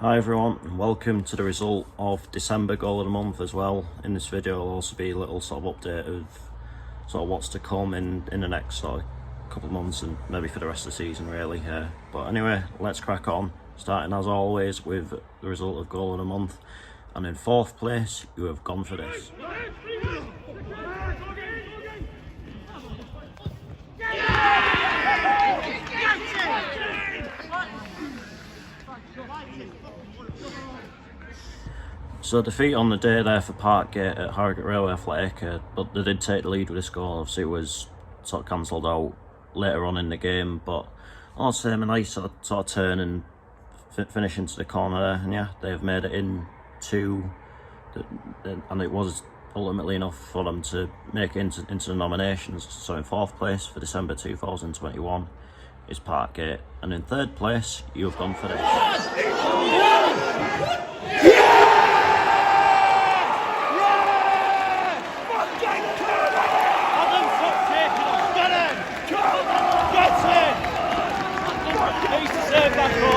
Hi everyone, and welcome to the result of December goal of the month as well. In this video will also be a little sort of update of sort of what's to come in the next sort of couple of months and maybe for the rest of the season really. But anyway, let's crack on, starting as always with the result of goal of the month. And in fourth place, you have gone for this. So defeat on the day there for Parkgate at Harrogate Railway Athletic, but they did take the lead with a score. Obviously it was sort of cancelled out later on in the game, but all the same a nice sort of turn and finish into the corner there, and yeah, they've made it into and it was ultimately enough for them to make it into the nominations. So in fourth place for December 2021 is Parkgate, and in third place you have gone for this.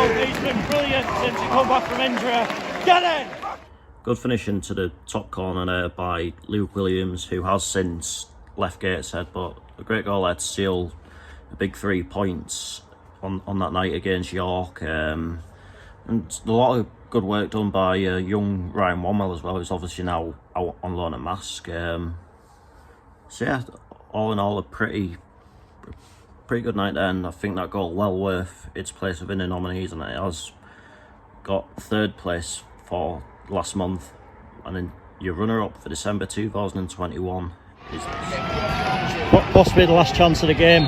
He's been brilliant since he come back from injury. Get in! Good finish into the top corner there by Luke Williams, who has since left Gateshead, but a great goal there to seal a big 3 points on that night against York. And a lot of good work done by young Ryan Wanwell as well, who's obviously now out on loan at Mask. So yeah, all in all a pretty good night there, and I think that goal well worth its place within the nominees, and it has got third place for last month. And then your runner-up for December 2021 is this. Possibly the last chance of the game.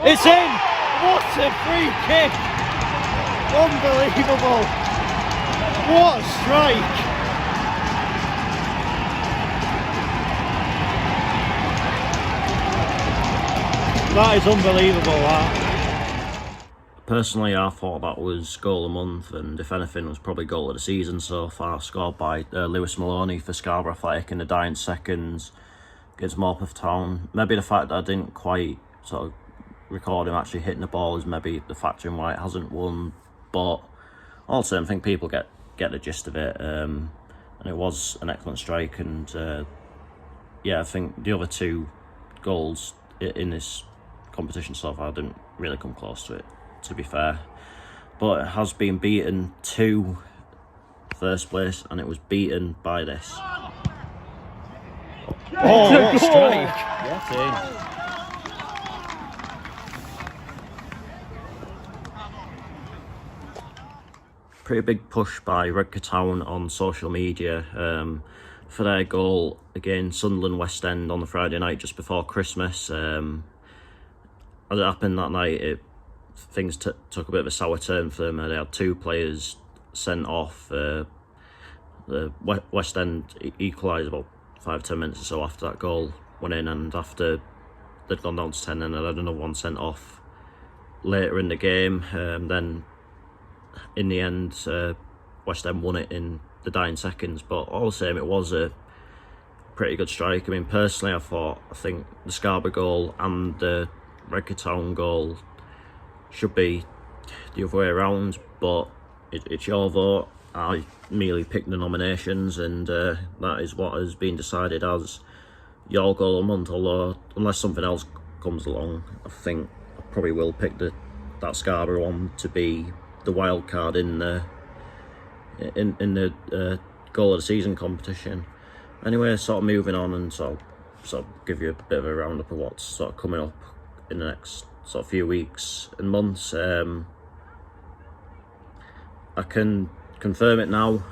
It's in! What a free kick! Unbelievable! What a strike! That is unbelievable, that. Personally, I thought that was goal of the month, and if anything was probably goal of the season so far, scored by Lewis Maloney for Scarborough Athletic in the dying seconds against Morpeth Town. Maybe the fact that I didn't quite sort of record him actually hitting the ball is maybe the factor in why it hasn't won, but also I think people get the gist of it, and it was an excellent strike. And yeah, I think the other two goals in this competition so far didn't really come close to it, to be fair, but it has been beaten to first place, and it was beaten by this. Oh, what a strike! What in? Pretty big push by Redcar Town on social media for their goal against Sunderland West End on the Friday night just before Christmas. As it happened that night, things took a bit of a sour turn for them. They had two players sent off. The West End equalised about 5-10 minutes or so after that goal went in, and after they'd gone down to 10, and they had another one sent off later in the game. Then in the end, West End won it in the dying seconds, but all the same it was a pretty good strike. I mean, personally I think the Scarborough goal and the Redcar Town goal should be the other way around, but it's your vote. I merely picked the nominations, and that is what has been decided as your goal of the month, although unless something else comes along, I think I probably will pick that Scarborough one to be the wild card in the goal of the season competition. Anyway, sort of moving on, and sort of give you a bit of a roundup of what's sort of coming up in the next sort of few weeks and months. I can confirm it now.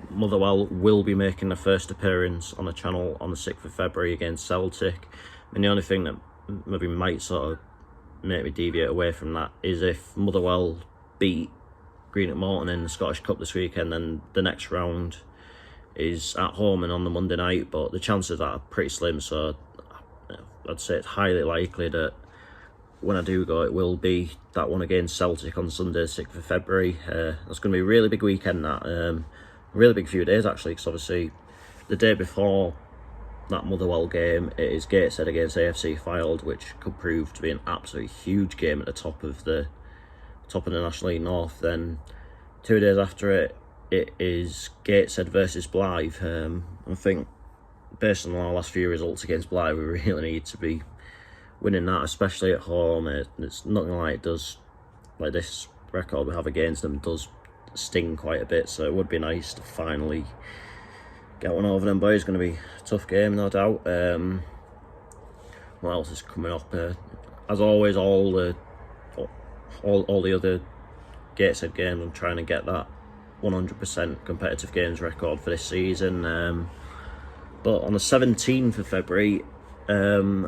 Motherwell will be making their first appearance on the channel on the 6th of February against Celtic. And the only thing that maybe might sort of make me deviate away from that is if Motherwell beat Greenock Morton in the Scottish Cup this weekend, then the next round is at home and on the Monday night, but the chances of that are pretty slim, so I'd say it's highly likely that when I do go, it will be that one against Celtic on Sunday 6th of February. That's going to be a really big weekend, that a really big few days actually, because obviously the day before that Motherwell game, it is Gateshead against AFC Fylde, which could prove to be an absolutely huge game at the top of the top of the National League North. Then 2 days after it is Gateshead versus Blythe. I think based on our last few results against Blythe, we really need to be winning that, especially at home. It's not gonna lie, it does, like, this record we have against them does sting quite a bit, so it would be nice to finally get one over them boys. It's going to be a tough game, no doubt. What else is coming up? As always, all the other Gateshead games, I'm trying to get that 100% competitive games record for this season. But on the 17th of February, I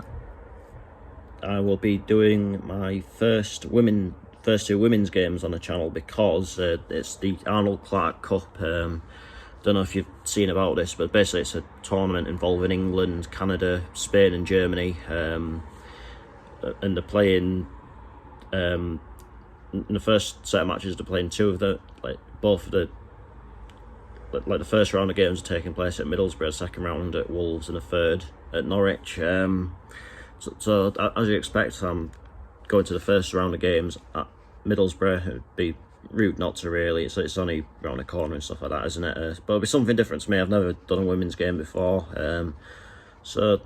will be doing my first two women's games on the channel, because it's the Arnold Clark Cup. Don't know if you've seen about this, but basically it's a tournament involving England, Canada, Spain and Germany, and they're playing in the first set of matches. They're playing two of the the first round of games are taking place at Middlesbrough, second round at Wolves, and a third at Norwich. So as you expect, I'm going to the first round of games at Middlesbrough. It'd be rude not to, really. It's only round the corner and stuff like that, isn't it? But it'll be something different to me. I've never done a women's game before, so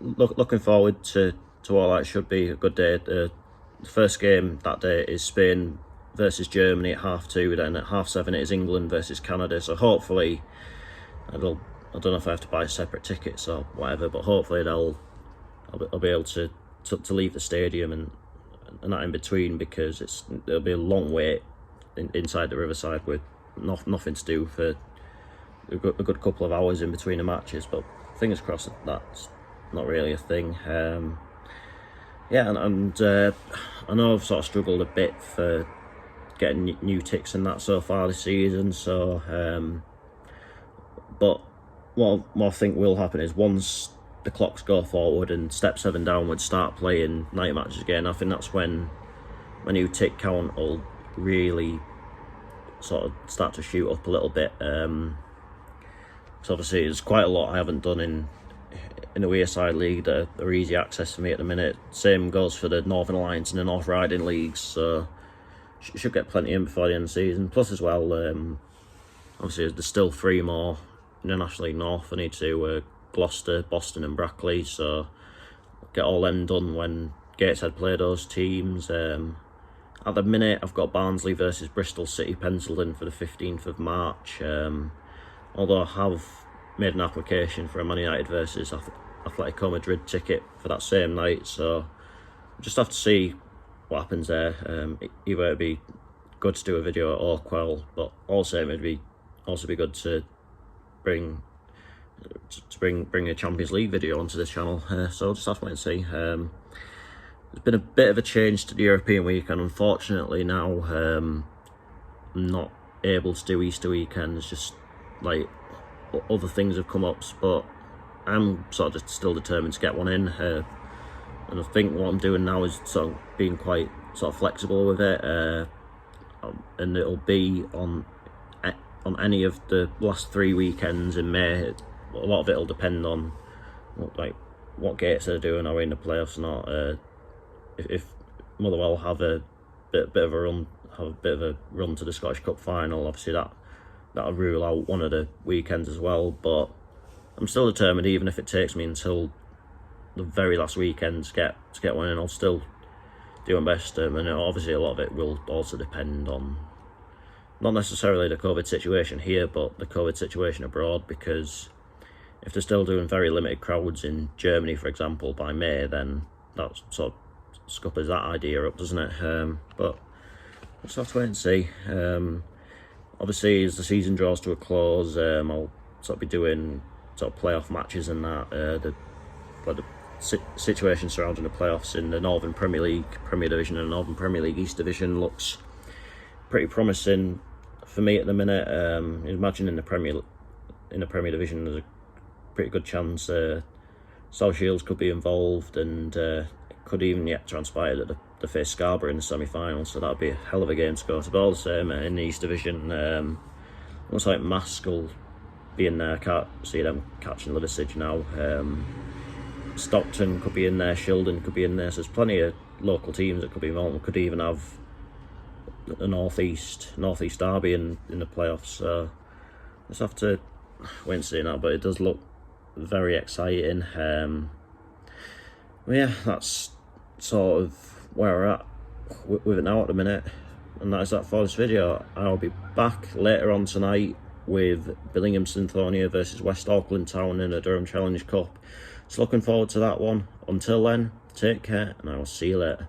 looking forward to all that. Should be a good day. The first game that day is Spain versus Germany at 2:30. Then at 7:30 it is England versus Canada. So hopefully, I don't know if I have to buy separate tickets or whatever, but hopefully I'll be able to leave the stadium and that in between, because it'll be a long wait inside the Riverside with nothing to do for a good couple of hours in between the matches. But fingers crossed that's not really a thing. Yeah, and I know I've sort of struggled a bit for getting new ticks and that so far this season. So, but what I think will happen is, once the clocks go forward and Step 7 downwards start playing night matches again, I think that's when my new tick count will really sort of start to shoot up a little bit. So obviously there's quite a lot I haven't done in the Wearside League that are easy access for me at the minute. Same goes for the Northern Alliance and the North Riding Leagues, so should get plenty in before the end of the season. Plus as well, obviously there's still 3 more in the National League North. I need to Gloucester, Boston and Brackley, so get all them done when Gateshead play those teams. At the minute I've got Barnsley versus Bristol City penciled in for the 15th of March, although I have made an application for a Man United versus Atletico Madrid ticket for that same night, so just have to see what happens there. Either it'd be good to do a video at Oakwell, but also it'd be good to bring a Champions League video onto this channel. So I'll just have to wait and see. There's been a bit of a change to the European weekend. Unfortunately now, I'm not able to do Easter weekends, just like other things have come up, but I'm sort of still determined to get one in. And I think what I'm doing now is sort of being quite sort of flexible with it, and it'll be on any of the last 3 weekends in May. A lot of it will depend on what Gates are doing. Are we in the playoffs or not? If Motherwell have a bit of a run to the Scottish Cup final, obviously that'll rule out one of the weekends as well. But I'm still determined, even if it takes me until the very last weekend to get one in, I'll still do my best. And obviously a lot of it will also depend on not necessarily the COVID situation here, but the COVID situation abroad, because if they're still doing very limited crowds in Germany, for example, by May, then that sort of scuppers that idea up, doesn't it? But we'll just have to wait and see. Obviously, as the season draws to a close, I'll sort of be doing sort of playoff matches and that. The situation surrounding the playoffs in the Northern Premier League, Premier Division, and Northern Premier League East Division looks pretty promising for me at the minute. Imagine in the Premier Division, there's a pretty good chance South Shields could be involved, and it could even yet transpire that they face Scarborough in the semi-final, so that'd be a hell of a game to go to. But all the same, in the East Division, looks like Mask will be in there. I can't see them catching Liversidge now. Stockton could be in there, Shildon could be in there, so there's plenty of local teams that could be involved. We could even have a northeast derby in the playoffs. So just have to wait and see now, but it does look very exciting. Well, yeah, that's sort of where we're at with it now at the minute, and that is that for this video. I'll be back later on tonight with Billingham Synthonia versus West Auckland Town in a Durham Challenge Cup. So looking forward to that one. Until then, take care, and I will see you later.